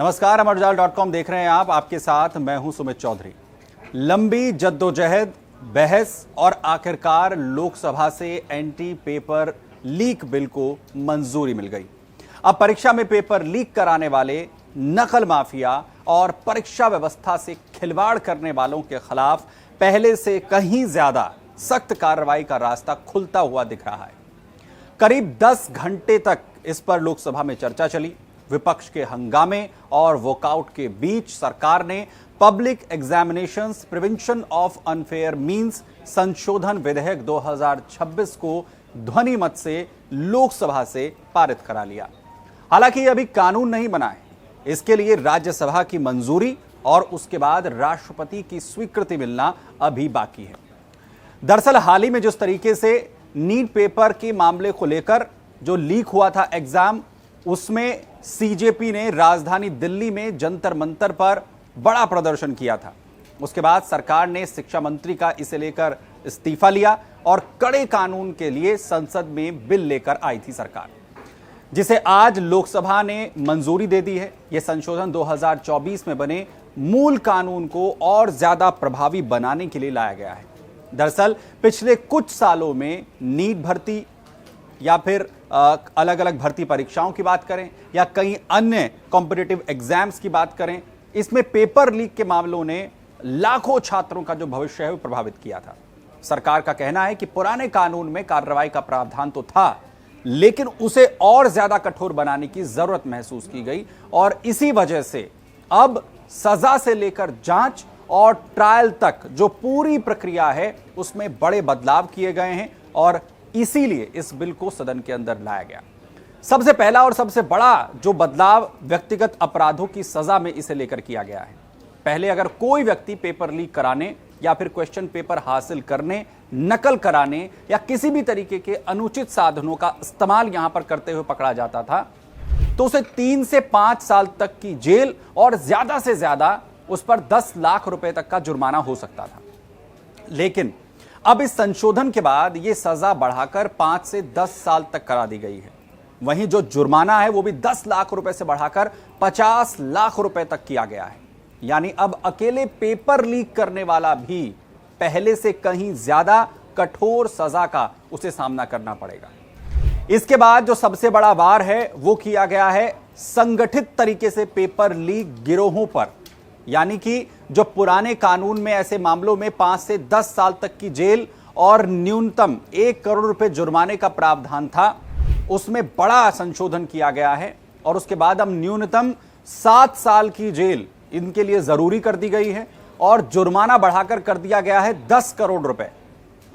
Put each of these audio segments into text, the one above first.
नमस्कार, अमरजाल.com देख रहे हैं आप। आपके साथ मैं हूं सुमित चौधरी। लंबी जद्दोजहद, बहस और आखिरकार लोकसभा से एंटी पेपर लीक बिल को मंजूरी मिल गई। अब परीक्षा में पेपर लीक कराने वाले, नकल माफिया और परीक्षा व्यवस्था से खिलवाड़ करने वालों के खिलाफ पहले से कहीं ज्यादा सख्त कार्रवाई का रास्ता खुलता हुआ दिख रहा है। करीब 10 घंटे तक इस पर लोकसभा में चर्चा चली। विपक्ष के हंगामे और वॉकआउट के बीच सरकार ने public examinations prevention of unfair means संशोधन विधेयक 2026 को ध्वनि मत से लोकसभा से पारित करा लिया। हालांकि अभी कानून नहीं बना है, इसके लिए राज्यसभा की मंजूरी और उसके बाद राष्ट्रपति की स्वीकृति मिलना अभी बाकी है। दरअसल हाल ही में जिस तरीके से नीट पेपर के मामले को लेकर जो लीक हुआ था एग्जाम, उसमें सीजेपी ने राजधानी दिल्ली में जंतर मंतर पर बड़ा प्रदर्शन किया था। उसके बाद सरकार ने शिक्षा मंत्री का इसे लेकर इस्तीफा लिया और कड़े कानून के लिए संसद में बिल लेकर आई थी सरकार, जिसे आज लोकसभा ने मंजूरी दे दी है। यह संशोधन 2024 में बने मूल कानून को और ज्यादा प्रभावी बनाने के लिए लाया गया है। दरअसल पिछले कुछ सालों में नीट भर्ती या फिर अलग अलग भर्ती परीक्षाओं की बात करें या कई अन्य कॉम्पिटिटिव एग्जाम्स की बात करें, इसमें पेपर लीक के मामलों ने लाखों छात्रों का जो भविष्य है वो प्रभावित किया था। सरकार का कहना है कि पुराने कानून में कार्रवाई का प्रावधान तो था, लेकिन उसे और ज्यादा कठोर बनाने की जरूरत महसूस की गई और इसी वजह से अब सजा से लेकर जांच और ट्रायल तक जो पूरी प्रक्रिया है उसमें बड़े बदलाव किए गए हैं और इसीलिए इस बिल को सदन के अंदर लाया गया। सबसे पहला और सबसे बड़ा जो बदलाव व्यक्तिगत अपराधों की सजा में इसे लेकर किया गया है। पहले अगर कोई व्यक्ति पेपर लीक कराने या फिर क्वेश्चन पेपर हासिल करने, नकल कराने या किसी भी तरीके के अनुचित साधनों का इस्तेमाल यहां पर करते हुए पकड़ा जाता था तो उसे 3 से 5 साल तक की जेल और ज्यादा से ज्यादा उस पर 10 लाख रुपए तक का जुर्माना हो सकता था। लेकिन अब इस संशोधन के बाद यह सजा बढ़ाकर 5 से 10 साल तक करा दी गई है। वहीं जो जुर्माना है वो भी 10 लाख रुपए से बढ़ाकर 50 लाख रुपए तक किया गया है। यानी अब अकेले पेपर लीक करने वाला भी पहले से कहीं ज्यादा कठोर सजा का उसे सामना करना पड़ेगा। इसके बाद जो सबसे बड़ा वार है वो किया गया है संगठित तरीके से पेपर लीक गिरोहों पर, यानी कि जो पुराने कानून में ऐसे मामलों में 5 से 10 साल तक की जेल और न्यूनतम 1 करोड़ रुपए जुर्माने का प्रावधान था, उसमें बड़ा संशोधन किया गया है और उसके बाद अब न्यूनतम 7 साल की जेल इनके लिए जरूरी कर दी गई है और जुर्माना बढ़ाकर कर दिया गया है 10 करोड़ रुपए।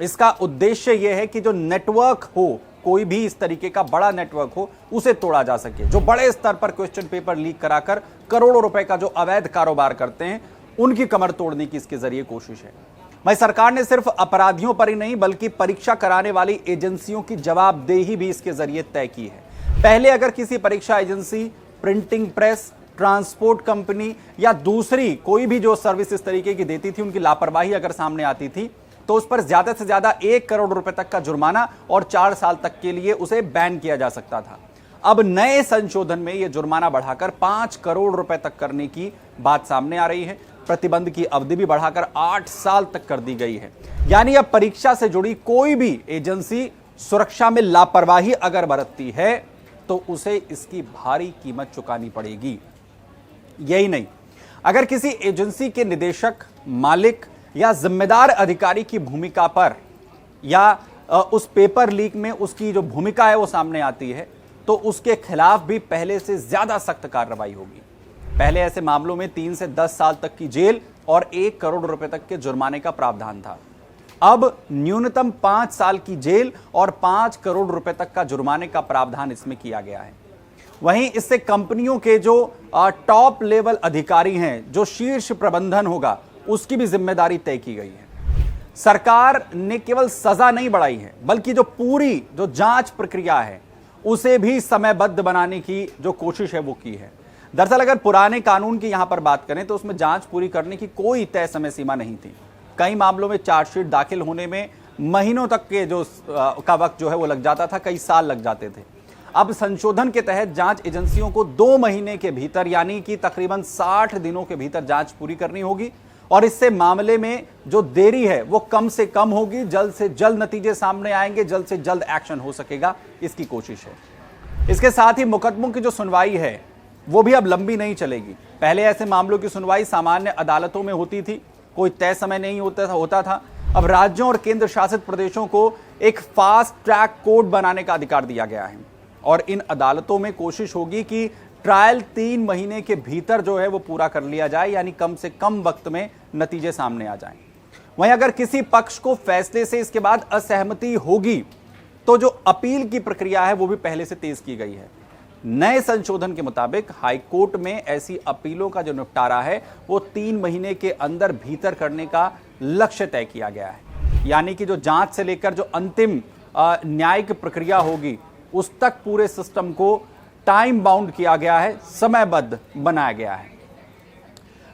इसका उद्देश्य यह है कि जो नेटवर्क हो, कोई भी इस तरीके का बड़ा नेटवर्क हो, उसे तोड़ा जा सके। जो बड़े स्तर पर क्वेश्चन पेपर लीक कराकर करोड़ों रुपए का जो अवैध कारोबार करते हैं, उनकी कमर तोड़ने की इसके जरिए कोशिश है। भाई, सरकार ने सिर्फ अपराधियों पर ही नहीं बल्कि परीक्षा कराने वाली एजेंसियों की जवाबदेही भी इसके जरिए तय की है। पहले अगर किसी परीक्षा agency, printing press, transport company या दूसरी कोई भी जो सर्विस इस तरीके की देती थी, उनकी लापरवाही अगर सामने आती थी तो उस पर ज्यादा से ज्यादा 1 करोड़ रुपए तक का जुर्माना और 4 साल तक के लिए उसे बैन किया जा सकता था। अब नए संशोधन में यह जुर्माना बढ़ाकर 5 करोड़ रुपए तक करने की बात सामने आ रही है। प्रतिबंध की अवधि भी बढ़ाकर 8 साल तक कर दी गई है। यानी अब परीक्षा से जुड़ी कोई भी एजेंसी सुरक्षा में लापरवाही अगर बरतती है तो उसे इसकी भारी कीमत चुकानी पड़ेगी। यही नहीं, अगर किसी एजेंसी के निदेशक, मालिक या जिम्मेदार अधिकारी की भूमिका पर या उस पेपर लीक में उसकी जो भूमिका है वो सामने आती है तो उसके खिलाफ भी पहले से ज्यादा सख्त कार्रवाई होगी। पहले ऐसे मामलों में 3 से 10 साल तक की जेल और 1 करोड़ रुपए तक के जुर्माने का प्रावधान था। अब न्यूनतम 5 साल की जेल और 5 करोड़ रुपए तक का जुर्माने का प्रावधान इसमें किया गया है। वहीं इससे कंपनियों के जो टॉप लेवल अधिकारी हैं, जो शीर्ष प्रबंधन होगा, उसकी भी जिम्मेदारी तय की गई है। सरकार ने केवल सजा नहीं बढ़ाई है बल्कि जो पूरी जो जांच प्रक्रिया है उसे भी समयबद्ध बनाने की जो कोशिश है वो की है। दरअसल अगर पुराने कानून की यहां पर बात करें तो उसमें जांच पूरी करने की कोई तय समय सीमा नहीं थी। कई मामलों में चार्जशीट दाखिल होने में महीनों तक के जो का वक्त जो है वो लग जाता था, कई साल लग जाते थे। अब संशोधन के तहत जांच एजेंसियों को 2 महीने के भीतर यानी कि तकरीबन 60 दिनों के भीतर जांच पूरी करनी होगी और इससे मामले में जो देरी है वो कम से कम होगी, जल्द से जल्द नतीजे सामने आएंगे, जल्द से जल्द एक्शन हो सकेगा, इसकी कोशिश है। इसके साथ ही मुकदमों की जो सुनवाई है वो भी अब लंबी नहीं चलेगी। पहले ऐसे मामलों की सुनवाई सामान्य अदालतों में होती थी, कोई तय समय नहीं होता था। अब राज्यों और केंद्र शासित प्रदेशों को एक फास्ट ट्रैक कोर्ट बनाने का अधिकार दिया गया है और इन अदालतों में कोशिश होगी कि ट्रायल 3 महीने के भीतर जो है वो पूरा कर लिया जाए, यानी कम से कम वक्त में नतीजे सामने आ जाएं। वहीं अगर किसी पक्ष को फैसले से इसके बाद असहमति होगी तो जो अपील की प्रक्रिया है वो भी पहले से तेज की गई है। नए संशोधन के मुताबिक हाईकोर्ट में ऐसी अपीलों का जो निपटारा है वो 3 महीने के अंदर भीतर करने का लक्ष्य तय किया गया है, यानी कि जो जांच से लेकर जो अंतिम न्यायिक प्रक्रिया होगी उस तक पूरे सिस्टम को टाइम बाउंड किया गया है, समयबद्ध बनाया गया है।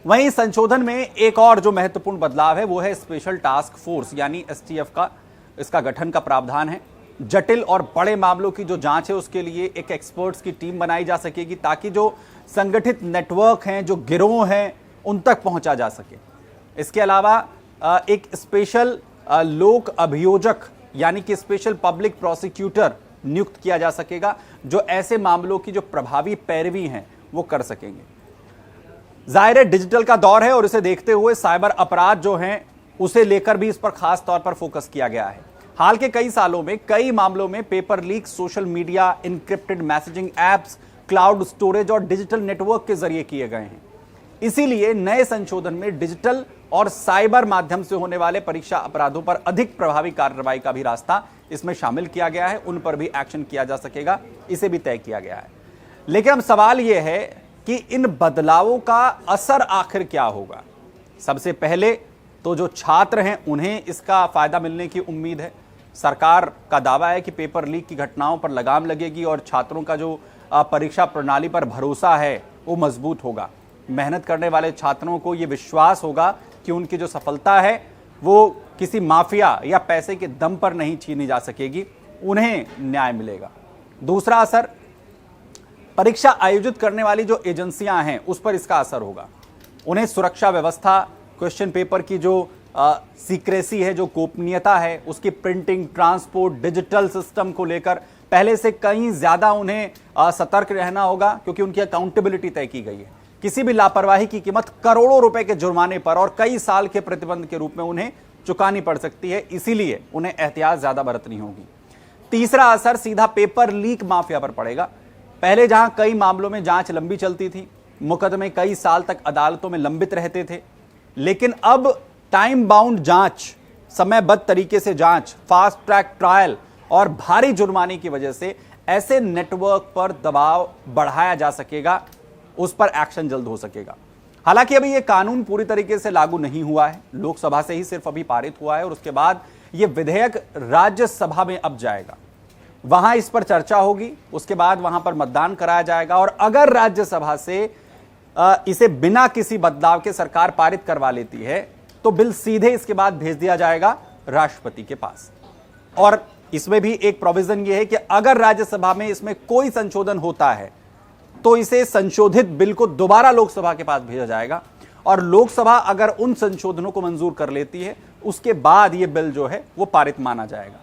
वहीं संशोधन में एक और जो महत्वपूर्ण बदलाव है वो है स्पेशल टास्क फोर्स यानी एसटीएफ का, इसका गठन का प्रावधान है। जटिल और बड़े मामलों की जो जांच है उसके लिए एक एक्सपर्ट्स की टीम बनाई जा सकेगी ताकि जो संगठित नेटवर्क हैं, जो गिरोह हैं, उन तक पहुंचा जा सके। इसके अलावा एक स्पेशल लोक अभियोजक यानी कि स्पेशल पब्लिक प्रोसिक्यूटर नियुक्त किया जा सकेगा जो ऐसे मामलों की जो प्रभावी पैरवी हैं वो कर सकेंगे। जाहिर है डिजिटल का दौर है और इसे देखते हुए साइबर अपराध जो हैं उसे लेकर भी इस पर खास तौर पर फोकस किया गया है। हाल के कई सालों में कई मामलों में paper leak, social media, encrypted messaging apps, cloud storage और डिजिटल नेटवर्क के जरिए किए गए हैं। इसीलिए नए संशोधन में डिजिटल और साइबर माध्यम से होने वाले परीक्षा अपराधों पर अधिक प्रभावी कार्रवाई का भी रास्ता इसमें शामिल किया गया है, उन पर भी एक्शन किया जा सकेगा, इसे भी तय किया गया है। लेकिन अब सवाल यह है कि इन बदलावों का असर आखिर क्या होगा। सबसे पहले तो जो छात्र हैं उन्हें इसका फायदा मिलने की उम्मीद है। सरकार का दावा है कि पेपर लीक की घटनाओं पर लगाम लगेगी और छात्रों का जो परीक्षा प्रणाली पर भरोसा है वो मजबूत होगा। मेहनत करने वाले छात्रों को ये विश्वास होगा कि उनकी जो सफलता है वो किसी माफिया या पैसे के दम पर नहीं छीनी जा सकेगी, उन्हें न्याय मिलेगा। दूसरा असर, परीक्षा आयोजित करने वाली जो एजेंसियां हैं उस पर इसका असर होगा। उन्हें सुरक्षा व्यवस्था, क्वेश्चन पेपर की जो सीक्रेसी है, जो गोपनीयता है, उसकी प्रिंटिंग, ट्रांसपोर्ट, डिजिटल सिस्टम को लेकर पहले से कहीं ज्यादा उन्हें सतर्क रहना होगा क्योंकि उनकी अकाउंटेबिलिटी तय की गई है। किसी भी लापरवाही की कीमत करोड़ों रुपए के जुर्माने पर और कई साल के प्रतिबंध के रूप में उन्हें चुकानी पड़ सकती है, इसीलिए उन्हें एहतियात ज्यादा बरतनी होगी। तीसरा असर सीधा पेपर लीक माफिया पर पड़ेगा। पहले जहां कई मामलों में जांच लंबी चलती थी, मुकदमे कई साल तक अदालतों में लंबित रहते थे, लेकिन अब टाइम बाउंड जांच, समयबद्ध तरीके से जांच, फास्ट ट्रैक ट्रायल और भारी जुर्माने की वजह से ऐसे नेटवर्क पर दबाव बढ़ाया जा सकेगा, उस पर एक्शन जल्द हो सकेगा। हालांकि अभी यह कानून पूरी तरीके से लागू नहीं हुआ है, लोकसभा से ही सिर्फ अभी पारित हुआ है और उसके बाद यह विधेयक राज्यसभा में अब जाएगा, वहां इस पर चर्चा होगी, उसके बाद वहां पर मतदान कराया जाएगा और अगर राज्यसभा से इसे बिना किसी बदलाव के सरकार पारित करवा लेती है तो बिल सीधे इसके बाद भेज दिया जाएगा राष्ट्रपति के पास। और इसमें भी एक प्रोविजन यह है कि अगर राज्यसभा में इसमें कोई संशोधन होता है तो इसे संशोधित बिल को दोबारा लोकसभा के पास भेजा जाएगा और लोकसभा अगर उन संशोधनों को मंजूर कर लेती है उसके बाद यह बिल जो है वो पारित माना जाएगा।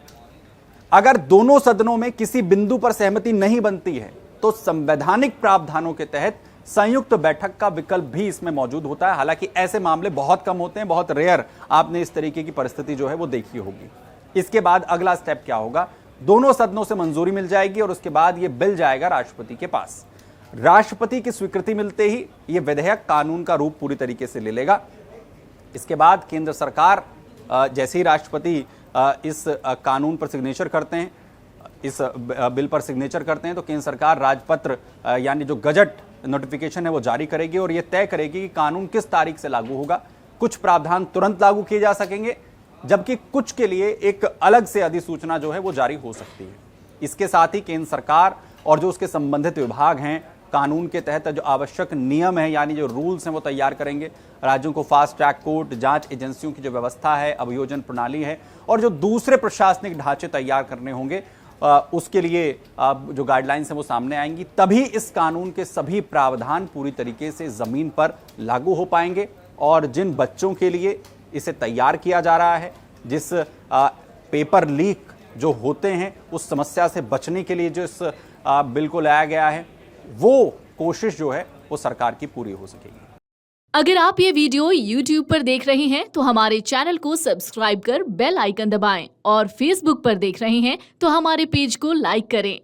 अगर दोनों सदनों में किसी बिंदु पर सहमति नहीं बनती है तो संवैधानिक प्रावधानों के तहत संयुक्त बैठक का विकल्प भी इसमें मौजूद होता है। हालांकि ऐसे मामले बहुत कम होते हैं, बहुत रेयर आपने इस तरीके की परिस्थिति जो है वो देखी होगी। इसके बाद अगला स्टेप क्या होगा, दोनों सदनों से मंजूरी मिल जाएगी और उसके बाद यह बिल जाएगा राष्ट्रपति के पास। राष्ट्रपति की स्वीकृति मिलते ही यह विधेयक कानून का रूप पूरी तरीके से ले लेगा। इसके बाद केंद्र सरकार जैसे ही राष्ट्रपति इस कानून पर सिग्नेचर करते हैं, इस बिल पर सिग्नेचर करते हैं, तो केंद्र सरकार राजपत्र यानी जो गजट नोटिफिकेशन है वो जारी करेगी और ये तय करेगी कि कानून किस तारीख से लागू होगा। कुछ प्रावधान तुरंत लागू किए जा सकेंगे जबकि कुछ के लिए एक अलग से अधिसूचना जो है वो जारी हो सकती है। इसके साथ ही केंद्र सरकार और जो उसके संबंधित विभाग हैं कानून के तहत जो आवश्यक नियम है यानी जो रूल्स हैं वो तैयार करेंगे। राज्यों को फास्ट ट्रैक कोर्ट, जांच एजेंसियों की जो व्यवस्था है, अभियोजन प्रणाली है और जो दूसरे प्रशासनिक ढांचे तैयार करने होंगे उसके लिए जो गाइडलाइंस हैं वो सामने आएंगी, तभी इस कानून के सभी प्रावधान पूरी तरीके से जमीन पर लागू हो पाएंगे। और जिन बच्चों के लिए इसे तैयार किया जा रहा है, जिस पेपर लीक जो होते हैं उस समस्या से बचने के लिए जो इस बिल को लाया गया है, वो कोशिश जो है वो सरकार की पूरी हो सकेगी। अगर आप ये वीडियो YouTube पर देख रहे हैं तो हमारे चैनल को सब्सक्राइब कर बेल आइकन दबाएं और Facebook पर देख रहे हैं तो हमारे पेज को लाइक करें।